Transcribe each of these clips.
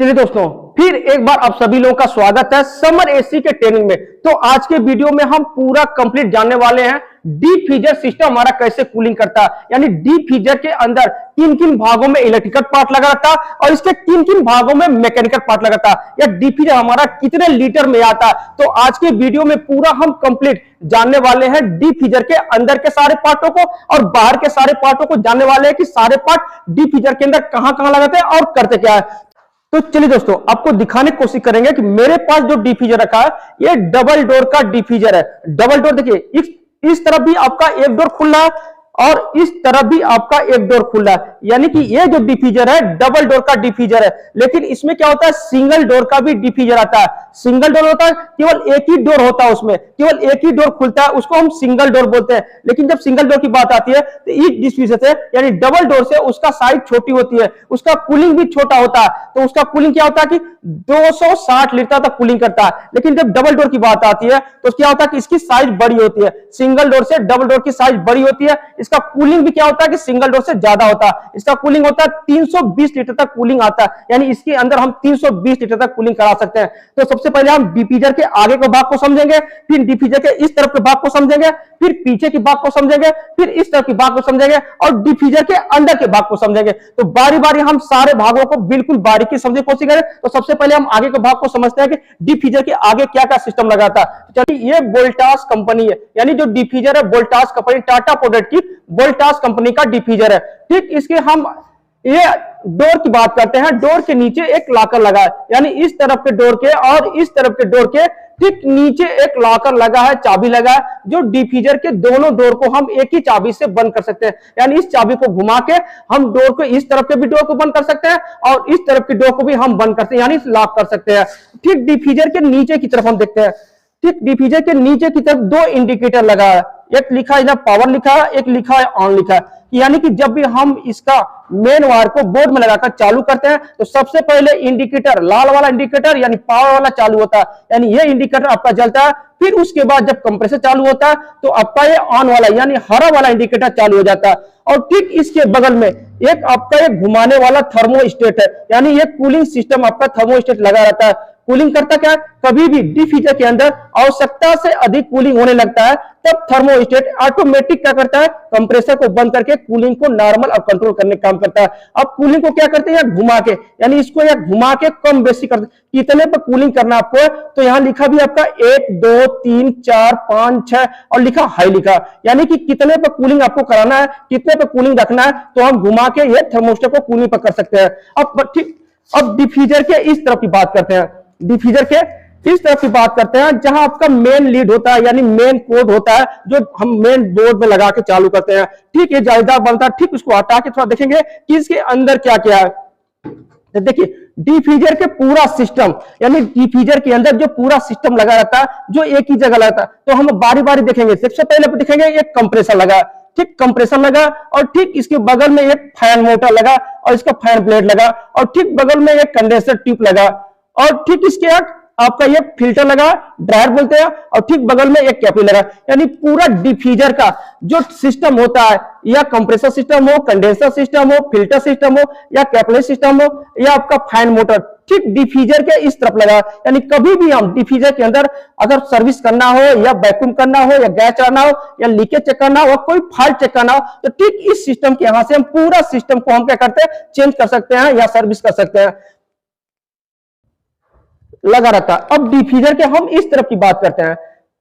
चलिए दोस्तों, फिर एक बार आप सभी लोगों का स्वागत है समर एसी के ट्रेनिंग में। तो आज के वीडियो में हम पूरा कंप्लीट जानने वाले हैं डीप फ्रीजर सिस्टम हमारा कैसे कूलिंग करता है, यानी डीप फ्रीजर के अंदर किन किन भागों में इलेक्ट्रिकल पार्ट लगा रहता है और इसके किन किन भागों में मैकेनिकल पार्ट लगा रहता है, या डीप फ्रीजर हमारा कितने लीटर में आता है। तो आज के वीडियो में पूरा हम कंप्लीट जानने वाले हैं डीप फ्रीजर के अंदर के सारे पार्टों को और बाहर के सारे पार्टों को जानने वाले हैं कि सारे पार्ट डीप फ्रीजर के अंदर कहां कहां लगाते हैं और करते क्या है। तो चलिए दोस्तों, आपको दिखाने की कोशिश करेंगे कि मेरे पास जो डीप फ्रीजर रखा है ये डबल डोर का डीप फ्रीजर है। डबल डोर देखिए, इस तरफ भी आपका एक डोर खुला है और इस तरफ भी आपका एक डोर खुला है, यानी कि ये जो डीप फ्रीजर है डबल डोर का डीप फ्रीजर है। लेकिन इसमें क्या होता है, सिंगल डोर का भी डीप फ्रीजर आता है। सिंगल डोर होता है, केवल एक ही डोर होता है, उसमें केवल एक ही डोर खुलता है, उसको हम सिंगल डोर बोलते हैं। लेकिन जब सिंगल डोर की बात आती है तो इस डीप फ्रीजर से यानी डबल डोर से उसका साइज छोटी होती है, उसका कूलिंग भी छोटा होता है। तो उसका कूलिंग क्या होता है कि 260 लीटर तक कूलिंग करता है। लेकिन जब डबल डोर की बात आती है तो क्या होता है कि इसकी साइज बड़ी होती है, सिंगल डोर से डबल डोर की साइज बड़ी होती है। इसका कूलिंग भी क्या होता है कि सिंगल डोर से ज्यादा होता है। इसका कूलिंग होता है 320 लीटर तक कूलिंग आता है, यानी इसके अंदर हम 320 लीटर तक कूलिंग करा सकते हैं। तो सबसे पहले हम डीप फ्रीजर के आगे के भाग को समझेंगे, फिर डीप फ्रीजर के इस तरफ के भाग को समझेंगे, फिर पीछे के भाग को समझेंगे, फिर इस तरफ के भाग को समझेंगे और डीप फ्रीजर के अंदर के भाग को समझेंगे। तो बारी बारी हम सारे भागों को बिल्कुल बारीकी समझने की कोशिश करें। तो सबसे पहले हम आगे के भाग को समझते हैं कि डीप फ्रीजर के आगे क्या क्या सिस्टम लगा था। चलिए, ये वोल्टास कंपनी है, यानी जो डीप फ्रीजर है वोल्टास कंपनी, टाटा प्रोडक्ट की वोल्टास कंपनी का डीप फ्रीजर है। ठीक, इसके हम ये डोर की बात करते हैं। डोर के नीचे एक लॉकर लगा है, यानी इस तरफ के डोर के और इस तरफ के डोर के ठीक नीचे एक लॉकर लगा है, चाबी लगा है, जो डीप फ्रीजर के दोनों डोर को हम एक ही चाबी से बंद कर सकते हैं। यानी इस चाबी को घुमा के हम डोर को, इस तरफ के भी डोर को बंद कर सकते हैं और इस तरफ के डोर को भी हम बंद करते हैं, यानी लॉक कर सकते हैं। ठीक, डीप फ्रीजर के नीचे की तरफ हम देखते हैं। ठीक, डीप फ्रीजर के नीचे की तरफ दो इंडिकेटर लगा है, एक लिखा है पावर लिखा है, एक लिखा है ऑन लिखा है। यानी कि जब भी हम इसका मेन वायर को बोर्ड में लगाकर चालू करते हैं तो सबसे पहले इंडिकेटर, लाल वाला इंडिकेटर यानी पावर वाला चालू होता है, यानी ये इंडिकेटर आपका जलता है। फिर उसके बाद जब कंप्रेसर चालू होता है तो आपका ये ऑन वाला यानी हरा वाला इंडिकेटर चालू हो जाता है। और ठीक इसके बगल में एक आपका एक घुमाने वाला थर्मोस्टेट है, यानी ये कूलिंग सिस्टम आपका थर्मोस्टेट लगा रहता है। कूलिंग करता क्या है, कभी भी डीप फ्रीजर के अंदर आवश्यकता से अधिक कूलिंग होने लगता है तब थर्मोस्टेट ऑटोमेटिक क्या करता है, कंप्रेसर को बंद करके कूलिंग को नॉर्मल और कंट्रोल करने का काम करता है। अब कूलिंग को क्या करते हैं, घुमा के, यानी इसको या घुमा के कम बेसी करते हैं। कितने पर कूलिंग करना आपको, तो यहाँ लिखा भी आपका 1 2 3 4 5 6 और लिखा हाई लिखा, यानी कि कितने पर कूलिंग आपको कराना है, कितने पर कूलिंग रखना है, तो हम घुमा के ये थर्मोस्टेट को कूलिंग पर कर सकते हैं। अब ठीक, अब डीप फ्रीजर के इस तरफ की बात करते हैं। डीप फ्रीजर के इस तरफ की बात करते हैं जहां आपका मेन लीड होता है, यानी मेन कोड होता है, जो हम मेन बोर्ड में लगा के चालू करते हैं। ठीक, ये जालीदार बनता है। ठीक, उसको हटा के थोड़ा देखेंगे कि इसके अंदर क्या क्या है। तो देखिए, डीप फ्रीजर के पूरा सिस्टम, यानी डीप फ्रीजर के अंदर जो पूरा सिस्टम लगा रहता है, जो एक ही जगह लगता है, तो हम बारी बारी देखेंगे। सबसे पहले देखेंगे एक कंप्रेसर लगा, ठीक, कंप्रेसर लगा और ठीक इसके बगल में एक फैन मोटर लगा और इसका फैन ब्लेड लगा और ठीक बगल में एक कंडेंसर ट्यूब लगा और ठीक इसके आपका ये फिल्टर लगा, ड्रायर बोलते हैं, और ठीक बगल में एक कैपी लगा। यानी पूरा डीप फ्रीजर का जो सिस्टम होता है, या कंप्रेसर सिस्टम हो, कंडेंसर सिस्टम हो, फिल्टर सिस्टम हो, या कैपलेट सिस्टम हो, या आपका फैन मोटर, ठीक डीप फ्रीजर के इस तरफ लगा। यानी कभी भी हम डीप फ्रीजर के अंदर अगर सर्विस करना हो, या वैक्यूम करना हो, या गैस चलाना हो, या लीकेज चेक करना हो, कोई फॉल्ट चेक करना हो, तो ठीक इस सिस्टम के यहां से हम पूरा सिस्टम को हम क्या करते हैं, चेंज कर सकते हैं या सर्विस कर सकते हैं, लगा रहता है। अब डीप फ्रीजर के हम इस तरफ की बात करते हैं,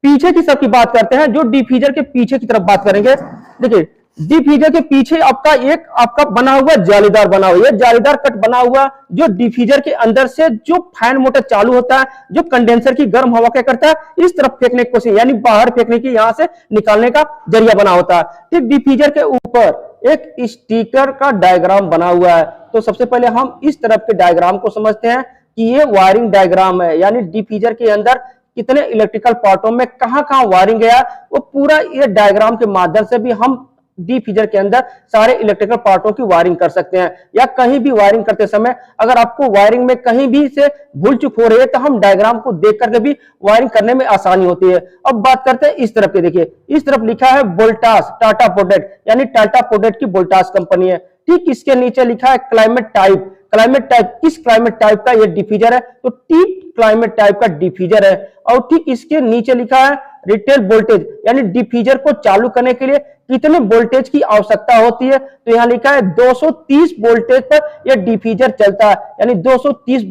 पीछे की तरफ की बात करते हैं। जो डीप फ्रीजर के पीछे की तरफ बात करेंगे, देखिए डीप फ्रीजर के पीछे आपका बना हुआ जालीदार बना हुआ, जालीदार कट बना हुआ, जो डीप फ्रीजर के अंदर से जो फैन मोटर चालू होता है, जो कंडेंसर की गर्म हवा क्या करता है, इस तरफ फेंकने की कोशिश, यानी बाहर फेंकने की, यहां से निकालने का जरिया बना होता है। ठीक, डीप फ्रीजर के ऊपर एक स्टिकर का डायग्राम बना हुआ है। तो सबसे पहले हम इस तरफ के डायग्राम को समझते हैं कि ये वायरिंग डायग्राम है, यानी डीप फ्रीजर के अंदर कितने इलेक्ट्रिकल पार्टों में कहां कहां वायरिंग गया, वो पूरा ये डायग्राम के माध्यम से भी हम डीप फ्रीजर के अंदर सारे इलेक्ट्रिकल पार्टों की वायरिंग कर सकते हैं। या कहीं भी वायरिंग करते समय अगर आपको वायरिंग में कहीं भी से भूल चूक हो रही है तो हम डायग्राम को देख करके भी वायरिंग करने में आसानी होती है। अब बात करते हैं इस तरफ के, देखिए इस तरफ लिखा है वोल्टास टाटा प्रोडक्ट, यानी टाटा प्रोडक्ट की वोल्टास कंपनी है। ठीक इसके नीचे लिखा है क्लाइमेट टाइप, क्लाइमेट टाइप, किस क्लाइमेट टाइप का ये डिफ्यूजर है, तो टी क्लाइमेट टाइप का डिफ्यूजर है। और ठीक इसके नीचे लिखा है रिटेल वोल्टेज, यानी डिफ्यूजर को चालू करने के लिए कितने वोल्टेज की आवश्यकता होती है, तो यहाँ लिखा है 230 वोल्टेज पर यह डिफ्यूजर चलता है, यानी 230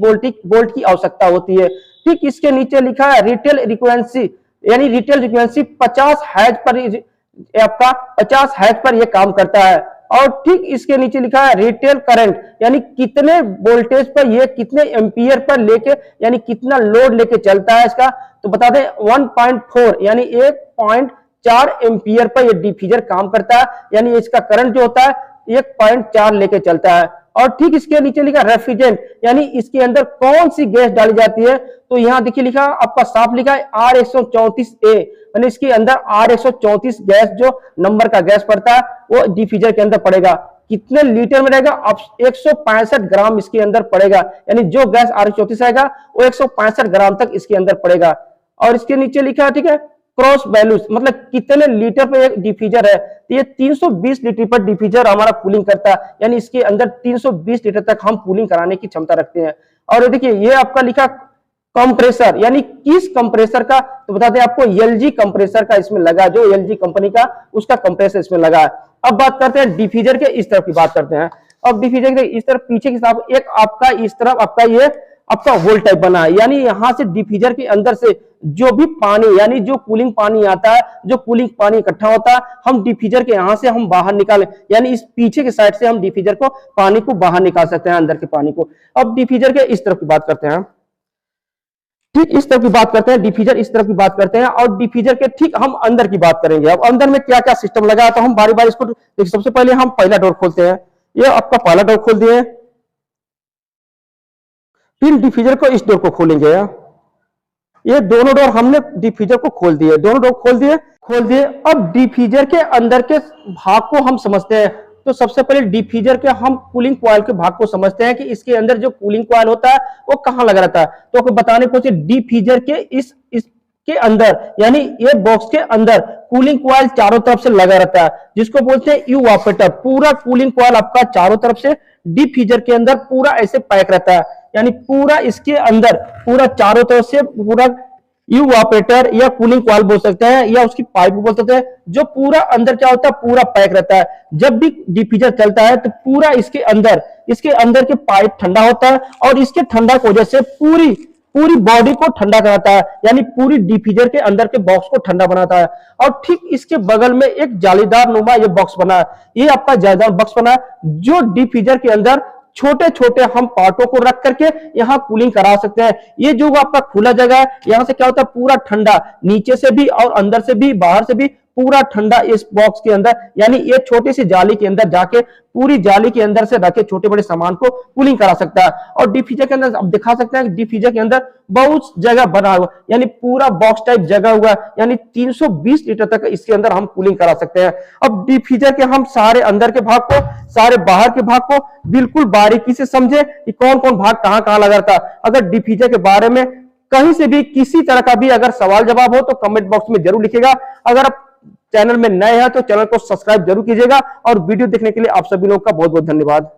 वोल्ट की आवश्यकता होती है। ठीक इसके नीचे लिखा है रिटेल फ्रीक्वेंसी, यानी रिटेल फ्रीक्वेंसी 50 हर्ट्ज पर आपका 50 हर्ट्ज पर यह काम करता है। और ठीक इसके नीचे लिखा है रिटेल करंट, यानी कितने वोल्टेज पर यह कितने एम्पियर पर लेके, यानी कितना लोड लेके चलता है इसका, तो बता दें 1.4 यानी 1.4 एम्पियर पर यह डिफ्यूजर काम करता है, यानी इसका करंट जो होता है 1.4 लेके चलता है। और ठीक इसके नीचे लिखा रेफ्रिजरेंट, यानी इसके अंदर कौन सी गैस डाली जाती है, तो यहां देखिए लिखा आपका साफ लिखा है R134A, यानी इसके अंदर R134 गैस जो नंबर का गैस पड़ता है वो डिफ्यूजर के अंदर पड़ेगा। कितने लीटर में रहेगा, अब 165 ग्राम इसके अंदर पड़ेगा, यानी जो गैस R134 आएगा वो 165 ग्राम तक इसके अंदर पड़ेगा। और इसके नीचे लिखा है ठीक है क्रॉस वैल्यूज, मतलब कितने लीटर पर एक डिफ्यूजर है, तो ये 320 लीटर पर डिफ्यूजर हमारा कूलिंग करता है, यानी इसके अंदर 320 लीटर तक हम कूलिंग कराने की क्षमता रखते हैं। और देखिए ये आपका लिखा कंप्रेसर, यानी किस कंप्रेसर का, तो बता दें आपको एलजी कंप्रेसर का इसमें लगा, जो एलजी कंपनी का उसका कंप्रेसर इसमें लगा है। अब बात करते हैं डिफ्यूजर के इस तरफ की बात करते हैं। अब डिफ्यूजर के इस तरफ पीछे के साथ एक आपका इस तरफ आपका ये आपका होल टाइप बना है, यानी यहां से डिफ्यूजर के अंदर से जो भी पानी, यानी जो कूलिंग पानी आता है, जो कूलिंग पानी इकट्ठा होता है, हम डिफ्यूजर के यहां से हम बाहर निकालें, यानी इस पीछे के साइड से हम डिफ्यूजर को पानी को बाहर निकाल सकते हैं, अंदर के पानी को। अब डिफ्यूजर के इस तरफ की बात करते हैं, ठीक इस तरफ की बात करते हैं, डिफ्यूजर इस तरफ की बात करते हैं। और डिफ्यूजर के ठीक हम अंदर की बात करेंगे। अब अंदर में क्या क्या सिस्टम लगा है, तो हम बारी बारी इसको देखिए। सबसे पहले हम पहला डोर खोलते हैं, ये आपका पहला डोर खोल दिए, फिर डिफ्यूजर को इस डोर को खोलेंगे, ये दोनों डोर हमने डिफ्यूजर को खोल दिए, दोनों डोर खोल दिए। अब डिफ्यूजर के अंदर के भाग को हम समझते हैं। तो सबसे पहले डिफ्यूजर के हम कूलिंग कॉइल के भाग को समझते हैं कि इसके अंदर जो कूलिंग कॉइल होता है वो कहां लगा रहता है। तो आपको बताने को डिफ्यूजर के इसके अंदर, यानी ये बॉक्स के अंदर कूलिंग कॉइल चारों तरफ से लगा रहता है, जिसको बोलते हैं इवापोरेटर। पूरा कूलिंग कॉइल आपका चारों तरफ से डिफ्यूजर के अंदर पूरा ऐसे पैक रहता है, यानी पूरा इसके अंदर पूरा चारों तरफ से पूरा इवापोरेटर या कूलिंग कॉइल बोल सकते हैं, या उसकी पाइप बोल सकते हैं, जो पूरा अंदर क्या होता है पूरा पैक रहता है। जब भी डिफ्यूजर चलता है तो पूरा इसके अंदर के पाइप ठंडा होता है, और इसके ठंडा की वजह से पूरी बॉडी को ठंडा कराता है, यानी पूरी डिफ्यूजर के अंदर के बॉक्स को ठंडा बनाता है। और ठीक इसके बगल में एक जालीदार नुमा ये बॉक्स बना है, ये आपका जालीदार बॉक्स बना है, जो डिफ्यूजर के अंदर छोटे छोटे हम पार्टों को रख करके यहाँ कूलिंग करा सकते हैं। ये जो आपका खुला जगह है, यहाँ से क्या होता है पूरा ठंडा, नीचे से भी और अंदर से भी बाहर से भी पूरा ठंडा इस बॉक्स के अंदर, यानी ये छोटी सी जाली के अंदर जाके पूरी जाली के अंदर से रखे छोटे बड़े सामान को कूलिंग करा सकता है। और डिफ्यूजर के अंदर अब दिखा सकते हैं कि डिफ्यूजर के अंदर बहुत जगह बना हुआ, यानी पूरा बॉक्स टाइप जगह हुआ, यानी 320 लीटर तक इसके अंदर हम कूलिंग करा सकते हैं। अब डिफ्यूजर के हम सारे अंदर के भाग को, सारे बाहर के भाग को बिल्कुल बारीकी से समझे कि कौन कौन भाग कहां कहां लगा था। अगर डिफ्यूजर के बारे में कहीं से भी किसी तरह का भी अगर सवाल जवाब हो तो कमेंट बॉक्स में जरूर लिखिएगा। अगर आप चैनल में नए हैं तो चैनल को सब्सक्राइब जरूर कीजिएगा। और वीडियो देखने के लिए आप सभी लोग का बहुत बहुत धन्यवाद।